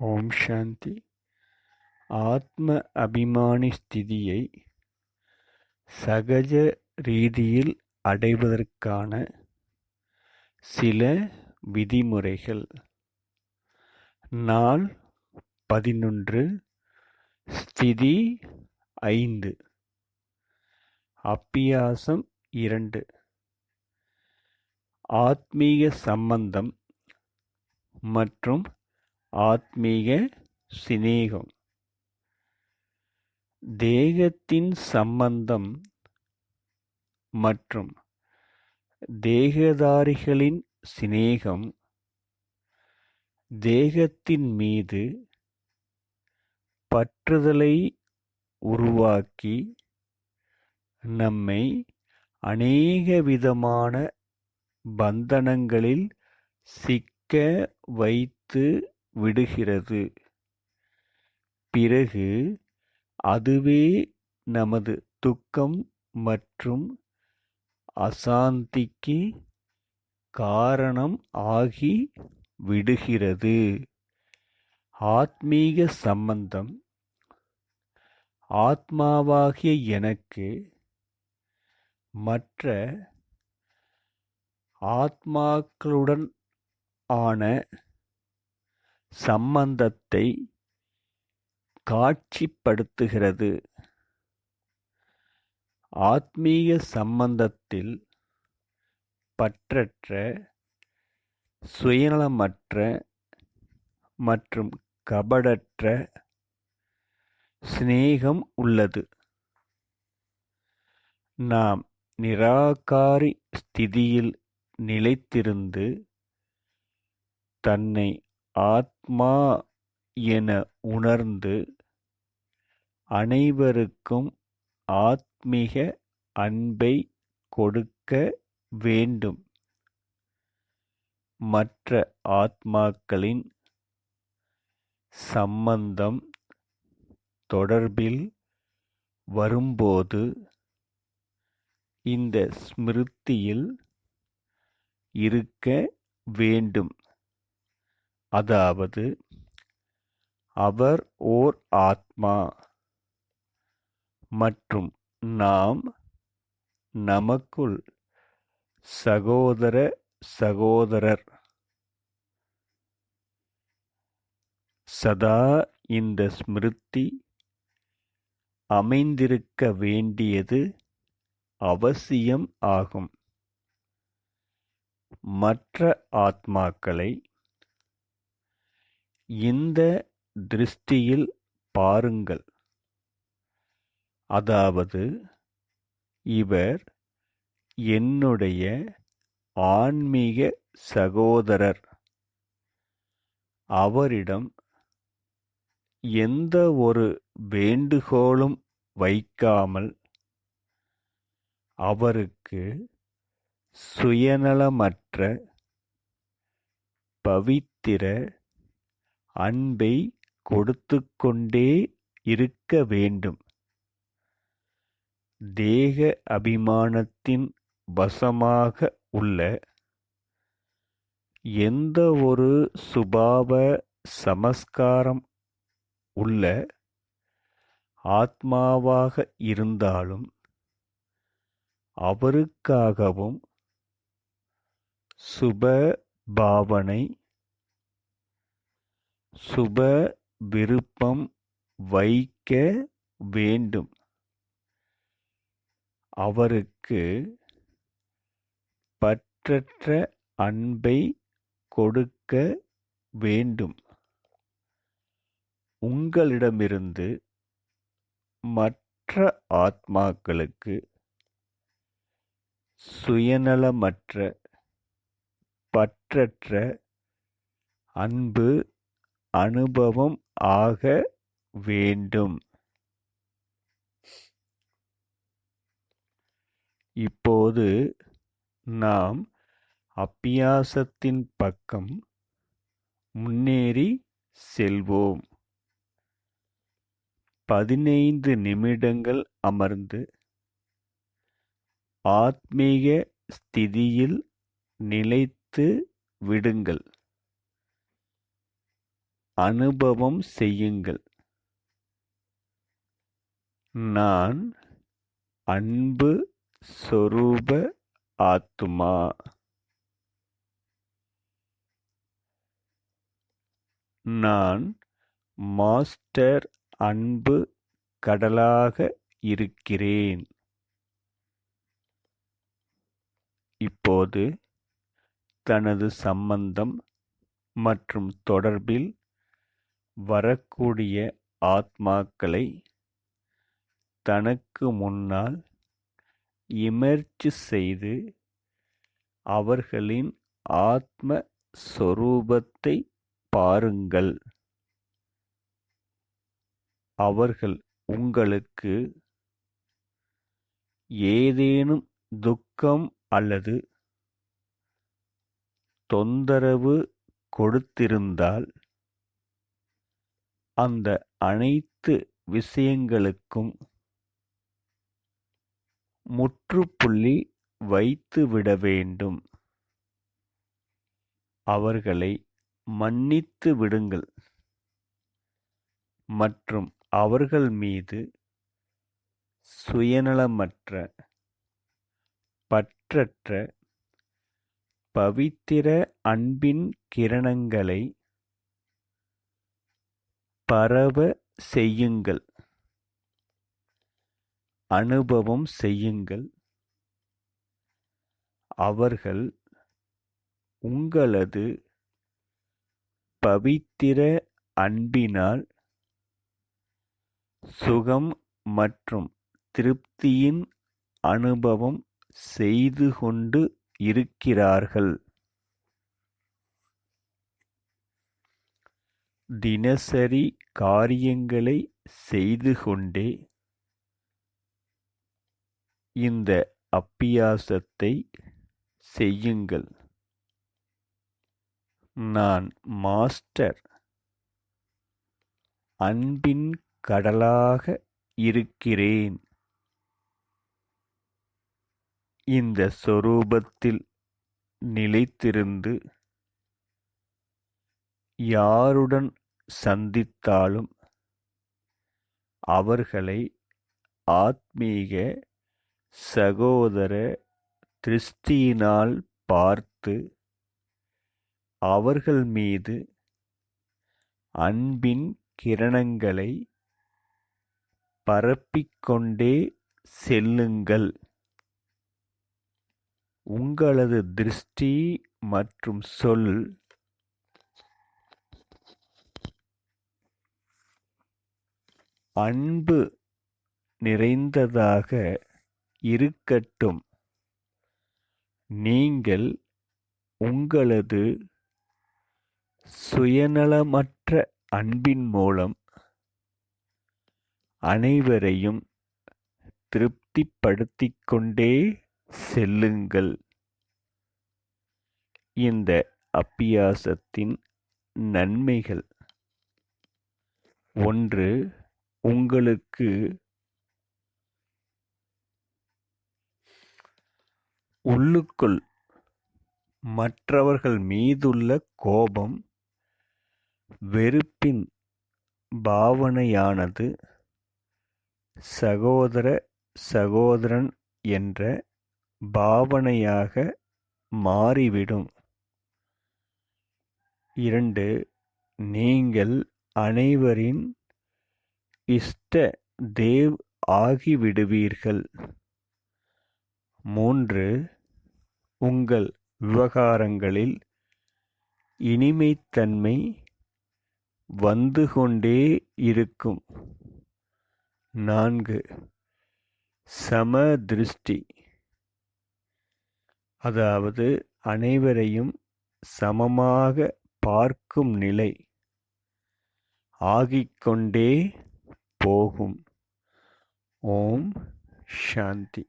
ஓம் சாந்தி. ஆத்ம அபிமானி ஸ்திதியை சகஜ ரீதியில் அடைவதற்கான சில விதிமுறைகள். நாள் 11 ஸ்திதி 5 அப்பியாசம் 2 ஆத்மீக சம்பந்தம் மற்றும் ஆத்மீக சிநேகம். தேகத்தின் சம்பந்தம் மற்றும் தேகதாரிகளின் சிநேகம் தேகத்தின் மீது பற்றுதலை உருவாக்கி நம்மை அநேக விதமான பந்தனங்களில் சிக்க வைத்து விடுகிறது. பிறகு அதுவே நமது துக்கம் மற்றும் அசாந்திக்கு காரணம் ஆகி விடுகிறது. ஆத்மீக சம்பந்தம் ஆத்மாவாகிய எனக்கு மற்ற ஆத்மாக்களுடன் ஆன சம்பந்தத்தை காட்சிப்படுத்துகிறது. ஆத்மீக சம்பந்தத்தில் பற்றற்ற, சுயநலமற்ற மற்றும் கபடற்ற சிநேகம் உள்ளது. நாம் நிராகாரி ஸ்திதியில் நிலைத்திருந்து தன்னை ஆத்மா என உணர்ந்து அனைவருக்கும் ஆத்மீக அன்பை கொடுக்க வேண்டும். மற்ற ஆத்மாக்களின் சம்பந்தம் தொடர்பில் வரும்போது இந்த ஸ்மிருதியில் இருக்க வேண்டும். அதாவது அவர் ஓர் ஆத்மா மற்றும் நாம் நமக்குள் சகோதர சகோதரர். சதா இந்த ஸ்மிருதி அமைந்திருக்க வேண்டியது அவசியம் ஆகும். மற்ற ஆத்மாக்களை இந்த திருஷ்டியில் பாருங்கள். அதாவது இவர் என்னுடைய ஆன்மீக சகோதரர். அவரிடம் எந்த ஒரு வேண்டுகோளும் வைக்காமல் அவருக்கு சுயநலமற்ற பவித்திர அன்பை கொடுத்துக்கொண்டே இருக்க வேண்டும். தேக அபிமானத்தின் வசமாக உள்ள எந்த ஒரு சுபாவ சமஸ்காரம் உள்ள ஆத்மாவாக இருந்தாலும் அவருக்காகவும் சுப பாவனை, சுப விருப்பம் வைக்க வேண்டும். அவருக்கு பற்றற்ற அன்பை கொடுக்க வேண்டும். உங்களிடமிருந்து மற்ற ஆத்மாக்களுக்கு சுயநலமற்ற பற்றற்ற அன்பு அனுபவம் ஆக வேண்டும். இப்போது நாம் அப்பியாசத்தின் பக்கம் முன்னேறி செல்வோம். 15 நிமிடங்கள் அமர்ந்து ஆத்மீக ஸ்திதியில் நிலைத்து விடுங்கள். அனுபவம் செய்யுங்கள். நான் அன்பு சொரூப ஆத்துமா. நான் மாஸ்டர் அன்பு கடலாக இருக்கிறேன். இப்போது தனது சம்பந்தம் மற்றும் தொடர்பில் வரக்கூடிய ஆத்மாக்களை தனக்கு முன்னால் இமர்ஜ் செய்து அவர்களின் ஆத்ம சொரூபத்தை பாருங்கள். அவர்கள் உங்களுக்கு ஏதேனும் துக்கம் அல்லது தொந்தரவு கொடுத்திருந்தால் அந்த அனைத்து விஷயங்களுக்கும் முற்றுப்புள்ளி வைத்துவிட வேண்டும். அவர்களை மன்னித்து விடுங்கள் மற்றும் அவர்கள் மீது சுயநலமற்ற பற்றற்ற பவித்திர அன்பின் கிரணங்களை பரவ செய்யுங்கள். அனுபவம் செய்யுங்கள். அவர்கள் உங்களது பவித்திர அன்பினால் சுகம் மற்றும் திருப்தியின் அனுபவம் செய்து கொண்டு இருக்கிறார்கள். தினசரி காரியங்களை செய்து கொண்டே இந்த அப்பியாசத்தை செய்யுங்கள். நான் மாஸ்டர் அன்பின் கடலாக இருக்கிறேன். இந்த சொரூபத்தில் நிலைத்திருந்து யாருடன் சந்தித்தாலும் அவர்களை ஆத்மீக சகோதர திருஷ்டியினால் பார்த்து அவர்கள் மீது அன்பின் கிரணங்களை பரப்பிக்கொண்டே செல்லுங்கள். உங்களது திருஷ்டி மற்றும் சொல் அன்பு நிறைந்ததாக இருக்கட்டும். நீங்கள் உங்களது சுயநலமற்ற அன்பின் மூலம் அனைவரையும் திருப்திப்படுத்திக் கொண்டே செல்லுங்கள். இந்த அப்பியாசத்தின் நன்மைகள்: 1. உங்களுக்கு உள்ளுக்குள் மற்றவர்கள் மீதுள்ள கோபம், வெறுப்பின் பாவனையானது சகோதர சகோதரன் என்ற பாவனையாக மாறிவிடும். 2. நீங்கள் அனைவரின் இஷ்ட தேவ் ஆகிவிடுவீர்கள். 3. உங்கள் விவகாரங்களில் இனிமைத்தன்மை வந்து கொண்டே இருக்கும். 4. சமதிருஷ்டி, அதாவது அனைவரையும் சமமாக பார்க்கும் நிலை ஆகிக்கொண்டே போகும். ஓம் சாந்தி.